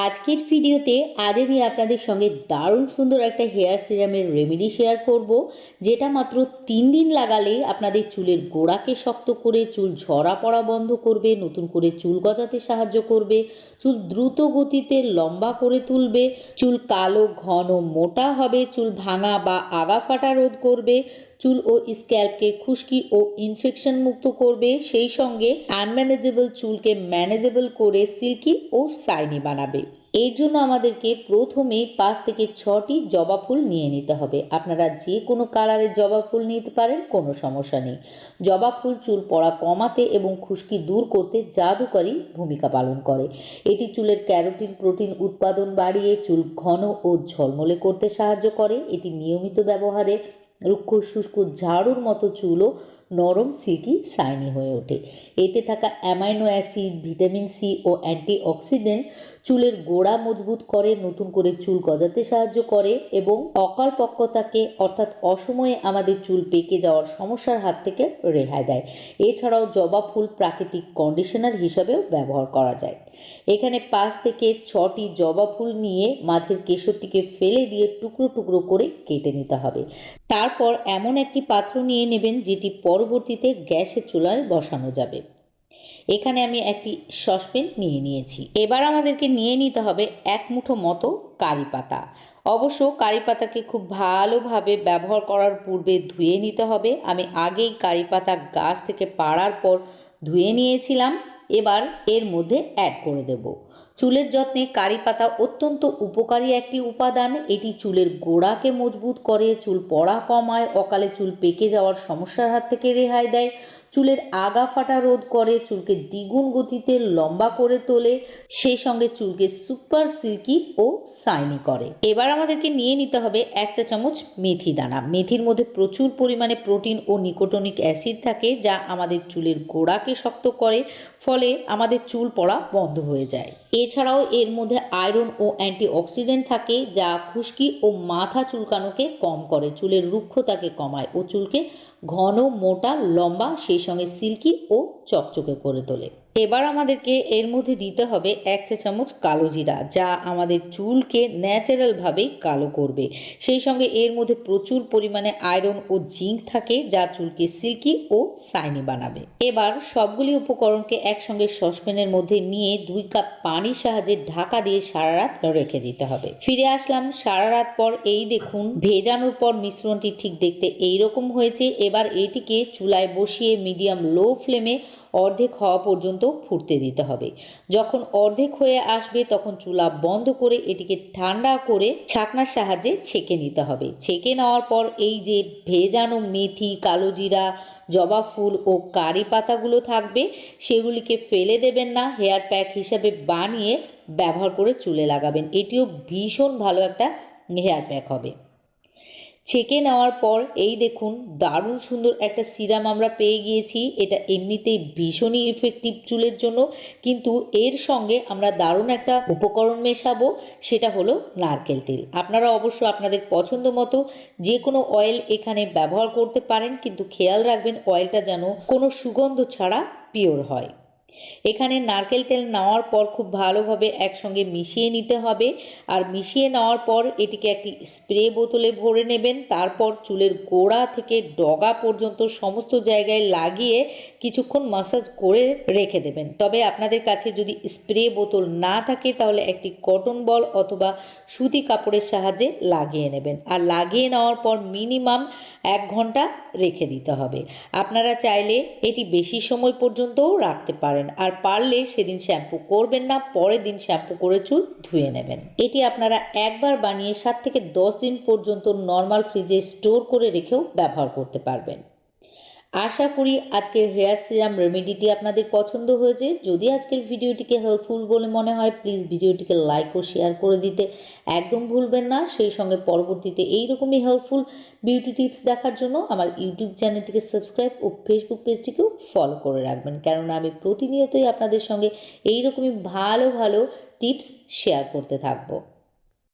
আজকের ভিডিওতে আজ আমি আপনাদের সঙ্গে দারুণ সুন্দর একটা হেয়ার সিরামের রেমেডি শেয়ার করব, যেটা মাত্র 3 দিন লাগালে আপনাদের চুলের গোড়াকে শক্ত করে চুল ঝরা পড়া বন্ধ করবে, নতুন করে চুল গজাতে সাহায্য করবে, চুল দ্রুত গতিতে লম্বা করে তুলবে, চুল কালো ঘন মোটা হবে, চুল ভাঙা বা আগা ফাটা রোধ করবে, চুল ও স্ক্যাল্পকে খুশকি ও ইনফেকশন মুক্ত করবে, সেই সঙ্গে আনম্যানেজেবল চুলকে ম্যানেজেবল করে সিল্কি ও শাইনি বানাবে। এর জন্য আমাদেরকে প্রথমে 5 থেকে 6টি জবা ফুল নিয়ে নিতে হবে। আপনারা যে কোনো কালারের জবা ফুল নিতে পারেন, কোনো সমস্যা নেই। জবা ফুল চুল পড়া কমাতে এবং খুশকি দূর করতে জাদুকরী ভূমিকা পালন করে। এটি চুলের ক্যারোটিন প্রোটিন উৎপাদন বাড়িয়ে চুল ঘন ও ঝলমলে করতে সাহায্য করে। এটি নিয়মিত ব্যবহারে রুক্ষ শুষ্ক ঝাড়ুর মতো চুলও নরম সিল্কি শাইনি হয়ে ওঠে। এতে থাকা অ্যামাইনো অ্যাসিড, ভিটামিন সি ও অ্যান্টিঅক্সিডেন্ট চুলের গোড়া মজবুত করে, নতুন করে চুল গজাতে সাহায্য করে এবং অকালপক্বতাকে অর্থাৎ অসময়ে আমাদের চুল পেকে যাওয়ার সমস্যার হাত থেকে রেহাই দেয়। এছাড়াও জবা ফুল প্রাকৃতিক কন্ডিশনার হিসাবেও ব্যবহার করা যায়। এখানে 5 থেকে 6টি জবা ফুল নিয়ে মাঝের কেশরটিকে ফেলে দিয়ে টুকরো টুকরো করে কেটে নিতে হবে। তারপর এমন একটি পাত্র নিয়ে নেবেন যেটি পরবর্তীতে গ্যাসের চুলায় বসানো যাবে। এখানে আমি একটি সসপ্যান নিয়ে নিয়েছি। এবার আমাদেরকে নিয়ে নিতে হবে 1 মুঠো মতো কারি পাতা। অবশ্য কারি পাতাকে খুব ভালোভাবে ব্যবহার করার পূর্বে ধুয়ে নিতে হবে। আমি আগেই কারি পাতা গাছ থেকে পাড়ার পর ধুয়ে নিয়েছিলাম। এবার এর মধ্যে অ্যাড করে দেব। চুলের যত্নে কারি পাতা অত্যন্ত উপকারী একটি উপাদান। এটি চুলের গোড়াকে মজবুত করে, চুল পড়া কমায়, অকালে চুল পেকে যাওয়ার সমস্যার হাত থেকে রেহাই দেয়, চুলের আগা ফাটা রোধ করে, চুলকে দ্বিগুণ গতিতে লম্বা করে তোলে, সেই সঙ্গে চুলকে সুপার সিল্কি ও শাইনি করে। এবার আমাদেরকে নিয়ে নিতে হবে 1 চা চামচ মেথি দানা। মেথির মধ্যে প্রচুর পরিমাণে প্রোটিন ও নিকোটিনিক অ্যাসিড থাকে, যা আমাদের চুলের গোড়াকে শক্ত করে, ফলে আমাদের চুল পড়া বন্ধ হয়ে যায়। এছাড়াও এর মধ্যে আয়রন ও অ্যান্টিঅক্সিডেন্ট থাকে, যা খুশকি ও মাথা চুলকানোকে কম করে, চুলের রুক্ষতাকে কমায় ও চুলকে ঘন মোটা লম্বা সেই সঙ্গে সিল্কি ও চকচকে করে তোলে। এবার আমাদেরকে এর মধ্যে দিতে হবে 1 চা চামচ কালো জিরা, যা আমাদের চুলকে ন্যাচারালভাবেই কালো করবে। সেই সঙ্গে এর মধ্যে প্রচুর পরিমাণে আয়রন ও জিঙ্ক থাকে, যা চুলকে সিল্কি ও শাইনি বানাবে। এবার সবগুলি উপকরণকে একসঙ্গে সসপ্যানের মধ্যে নিয়ে 2 কাপ পানির সাহায্যে ঢাকা দিয়ে সারা রাত রেখে দিতে হবে। ফিরে আসলাম সারা রাত পর। এই দেখুন, ভেজানোর পর মিশ্রণটি ঠিক দেখতে এইরকম হয়েছে। এবার এটিকে চুলায় বসিয়ে মিডিয়াম লো ফ্লেমে অর্ধেক হওয়া পর্যন্ত ফুটতে দিতে হবে। যখন অর্ধেক হয়ে আসবে তখন চুলা বন্ধ করে এটিকে ঠান্ডা করে ছাঁকনার সাহায্যে ছেঁকে নিতে হবে। ছেঁকে নেওয়ার পর এই যে ভেজানো মেথি, কালো জিরা, জবা ফুল ও কারি পাতাগুলো থাকবে, সেগুলিকে ফেলে দেবেন না, হেয়ার প্যাক হিসাবে বানিয়ে ব্যবহার করে চুলে লাগাবেন। এটিও ভীষণ ভালো একটা হেয়ার প্যাক হবে। ছেঁকে নেওয়ার পর এই দেখুন, দারুণ সুন্দর একটা সিরাম আমরা পেয়ে গিয়েছি। এটা এমনিতেই ভীষণই ইফেক্টিভ চুলের জন্য, কিন্তু এর সঙ্গে আমরা দারুণ একটা উপকরণ মেশাবো, সেটা হলো নারকেল তেল। আপনারা অবশ্য আপনাদের পছন্দ মতো যে কোনো অয়েল এখানে ব্যবহার করতে পারেন, কিন্তু খেয়াল রাখবেন অয়েলটা যেন কোনো সুগন্ধ ছাড়া পিওর হয়। এখানে নারকেল তেল নেওয়ার পর খুব ভালোভাবে একসঙ্গে মিশিয়ে নিতে হবে। আর মিশিয়ে নেওয়ার পর এটিকে একটি স্প্রে বোতলে ভরে নেবেন। তারপর চুলের গোড়া থেকে ডগা পর্যন্ত সমস্ত জায়গায় লাগিয়ে কিছুক্ষণ মাসাজ করে রেখে দেবেন। তবে আপনাদের কাছে যদি স্প্রে বোতল না থাকে তাহলে একটি কটন বল অথবা সুতি কাপড়ের সাহায্যে লাগিয়ে নেবেন। আর লাগিয়ে নেওয়ার পর মিনিমাম 1 ঘন্টা রেখে দিতে হবে। আপনারা চাইলে এটি বেশি সময় পর্যন্তও রাখতে পারেন, আর পারলে সেদিন শ্যাম্পু করবেন না, পরের দিন শ্যাম্পু করে চুল ধুয়ে নেবেন। এটি আপনারা একবার বানিয়ে 7 থেকে 10 দিন পর্যন্ত নর্মাল ফ্রিজে স্টোর করে রেখেও ব্যবহার করতে পারবেন। আশা করি আজকের হেয়ার সিরাম রেমেডিটি আপনাদের পছন্দ হয়েছে। যদি আজকের ভিডিওটিকে হেল্পফুল বলে মনে হয়, প্লিজ ভিডিওটিকে লাইক ও শেয়ার করে দিতে একদম ভুলবেন না। সেই সঙ্গে পরবর্তীতে এইরকমই হেল্পফুল বিউটি টিপস দেখার জন্য আমার ইউটিউব চ্যানেলটিকে সাবস্ক্রাইব ও ফেসবুক পেজটিকেও ফলো করে রাখবেন, কেননা আমি প্রতিনিয়তই আপনাদের সঙ্গে এইরকমই ভালো ভালো টিপস শেয়ার করতে থাকবো।